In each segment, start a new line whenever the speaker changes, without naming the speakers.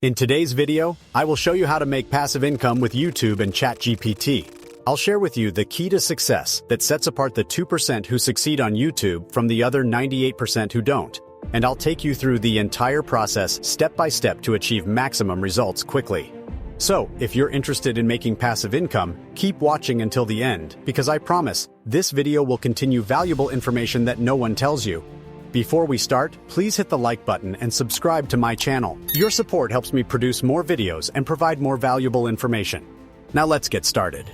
In today's video, I will show you how to make passive income with YouTube and ChatGPT. I'll share with you the key to success that sets apart the 2% who succeed on YouTube from the other 98% who don't. And I'll take you through the entire process step by step to achieve maximum results quickly. So, if you're interested in making passive income, keep watching until the end, because I promise, this video will contain valuable information that no one tells you. Before we start, please hit the like button and subscribe to my channel. Your support helps me produce more videos and provide more valuable information. Now let's get started.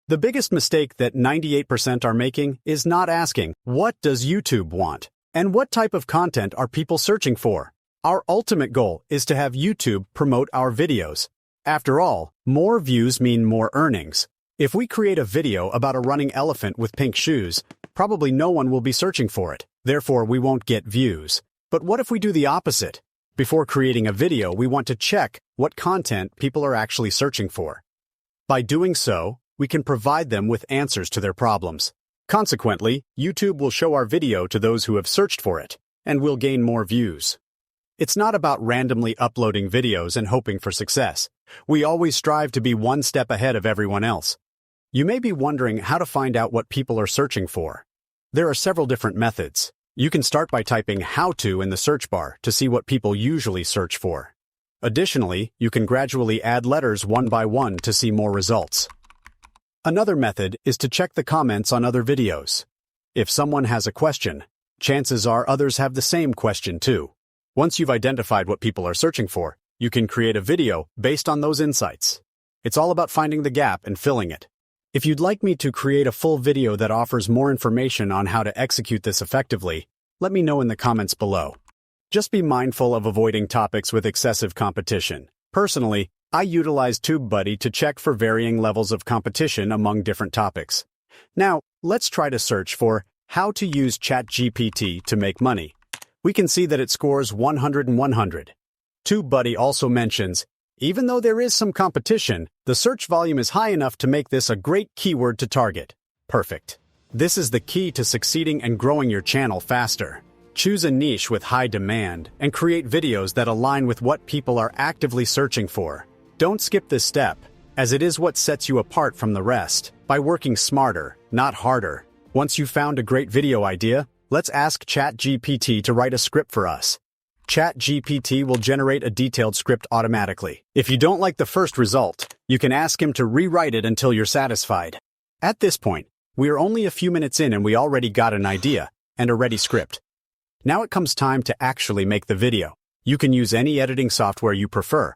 The biggest mistake that 98% are making is not asking, what does YouTube want? And what type of content are people searching for? Our ultimate goal is to have YouTube promote our videos. After all, more views mean more earnings. If we create a video about a running elephant with pink shoes, probably no one will be searching for it. Therefore, we won't get views. But what if we do the opposite? Before creating a video, we want to check what content people are actually searching for. By doing so, we can provide them with answers to their problems. Consequently, YouTube will show our video to those who have searched for it, and we'll gain more views. It's not about randomly uploading videos and hoping for success. We always strive to be one step ahead of everyone else. You may be wondering how to find out what people are searching for. There are several different methods. You can start by typing "how to" in the search bar to see what people usually search for. Additionally, you can gradually add letters one by one to see more results. Another method is to check the comments on other videos. If someone has a question, chances are others have the same question too. Once you've identified what people are searching for, you can create a video based on those insights. It's all about finding the gap and filling it. If you'd like me to create a full video that offers more information on how to execute this effectively, let me know in the comments below. Just be mindful of avoiding topics with excessive competition. Personally, I utilize TubeBuddy to check for varying levels of competition among different topics. Now, let's try to search for how to use ChatGPT to make money. We can see that it scores 100 and 100. TubeBuddy also mentions, even though there is some competition, the search volume is high enough to make this a great keyword to target. Perfect. This is the key to succeeding and growing your channel faster. Choose a niche with high demand and create videos that align with what people are actively searching for. Don't skip this step, as it is what sets you apart from the rest, by working smarter, not harder. Once you've found a great video idea, let's ask ChatGPT to write a script for us. ChatGPT will generate a detailed script automatically. If you don't like the first result, you can ask him to rewrite it until you're satisfied. At this point, we are only a few minutes in and we already got an idea and a ready script. Now it comes time to actually make the video. You can use any editing software you prefer.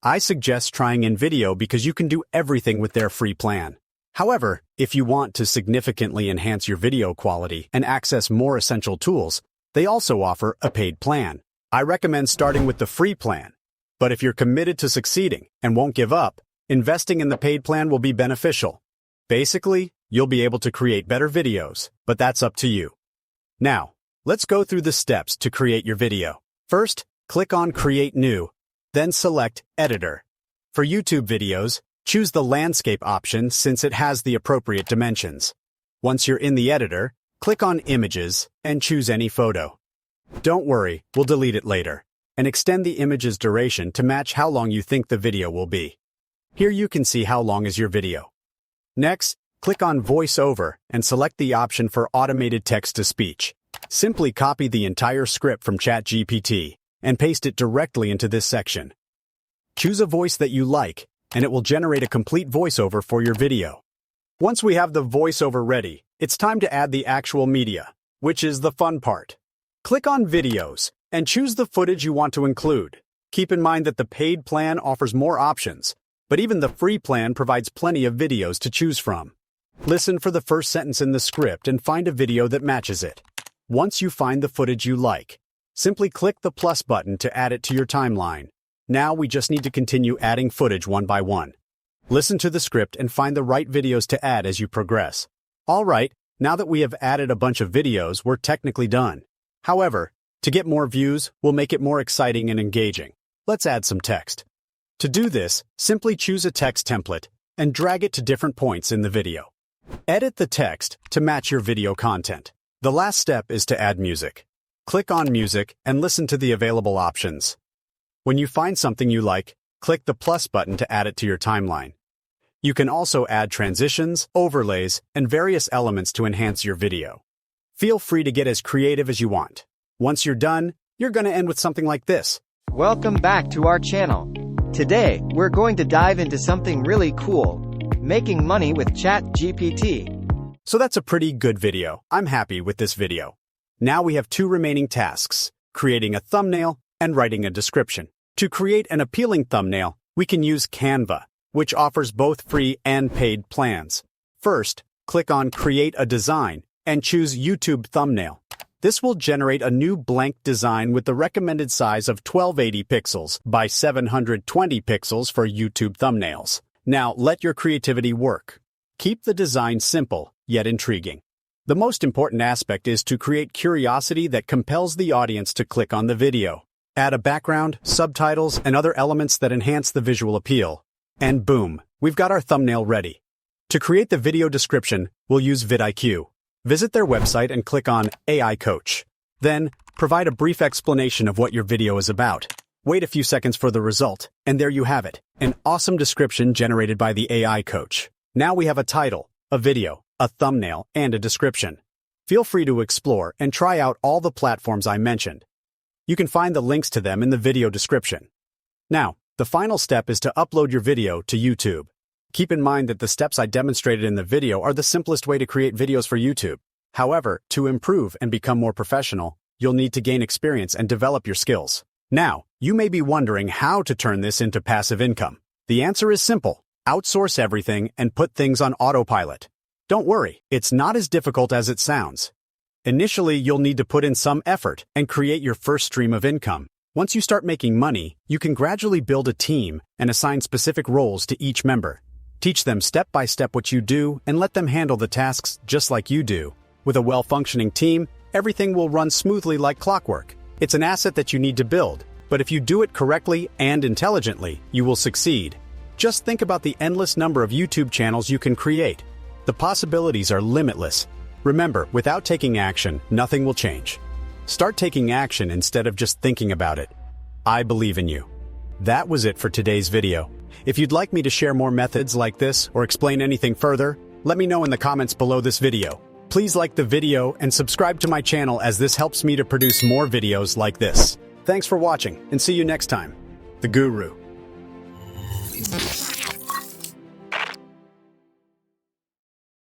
I suggest trying InVideo because you can do everything with their free plan. However, if you want to significantly enhance your video quality and access more essential tools, they also offer a paid plan. I recommend starting with the free plan. But if you're committed to succeeding and won't give up, investing in the paid plan will be beneficial. Basically, you'll be able to create better videos, but that's up to you. Now, let's go through the steps to create your video. First, click on Create New, then select Editor. For YouTube videos, choose the landscape option since it has the appropriate dimensions. Once you're in the editor, click on Images and choose any photo. Don't worry, we'll delete it later, and extend the image's duration to match how long you think the video will be. Here you can see how long is your video. Next, click on Voice Over and select the option for Automated Text-to-Speech. Simply copy the entire script from ChatGPT and paste it directly into this section. Choose a voice that you like, and it will generate a complete voiceover for your video. Once we have the voiceover ready, it's time to add the actual media, which is the fun part. Click on Videos and choose the footage you want to include. Keep in mind that the paid plan offers more options, but even the free plan provides plenty of videos to choose from. Listen for the first sentence in the script and find a video that matches it. Once you find the footage you like, simply click the plus button to add it to your timeline. Now we just need to continue adding footage one by one. Listen to the script and find the right videos to add as you progress. All right, now that we have added a bunch of videos, we're technically done. However, to get more views, we'll make it more exciting and engaging. Let's add some text. To do this, simply choose a text template and drag it to different points in the video. Edit the text to match your video content. The last step is to add music. click on Music and listen to the available options. When you find something you like, click the plus button to add it to your timeline. You can also add transitions, overlays, and various elements to enhance your video. Feel free to get as creative as you want. Once you're done, you're going to end with something like this.
Welcome back to our channel. Today, we're going to dive into something really cool, making money with ChatGPT.
So that's a pretty good video. I'm happy with this video. Now we have 2 remaining tasks, creating a thumbnail and writing a description. To create an appealing thumbnail, we can use Canva, which offers both free and paid plans. First, click on Create a Design and choose YouTube Thumbnail. This will generate a new blank design with the recommended size of 1280 pixels by 720 pixels for YouTube thumbnails. Now let your creativity work. Keep the design simple, yet intriguing. The most important aspect is to create curiosity that compels the audience to click on the video. Add a background, subtitles, and other elements that enhance the visual appeal. And boom, we've got our thumbnail ready. To create the video description, we'll use vidIQ. Visit their website and click on AI Coach. Then, provide a brief explanation of what your video is about. Wait a few seconds for the result, and there you have it, an awesome description generated by the AI Coach. Now we have a title, a video, a thumbnail, and a description. Feel free to explore and try out all the platforms I mentioned. You can find the links to them in the video description. Now, the final step is to upload your video to YouTube. Keep in mind that the steps I demonstrated in the video are the simplest way to create videos for YouTube. However, to improve and become more professional, you'll need to gain experience and develop your skills. Now, you may be wondering how to turn this into passive income. The answer is simple. Outsource everything and put things on autopilot. Don't worry, it's not as difficult as it sounds. Initially, you'll need to put in some effort and create your first stream of income. Once you start making money, you can gradually build a team and assign specific roles to each member. Teach them step by step what you do and let them handle the tasks just like you do. With a well-functioning team, everything will run smoothly like clockwork. It's an asset that you need to build, but if you do it correctly and intelligently, you will succeed. Just think about the endless number of YouTube channels you can create. The possibilities are limitless. Remember, without taking action, nothing will change. Start taking action instead of just thinking about it. I believe in you. That was it for today's video. If you'd like me to share more methods like this or explain anything further, let me know in the comments below this video. Please like the video and subscribe to my channel as this helps me to produce more videos like this. Thanks for watching and see you next time. The Guru.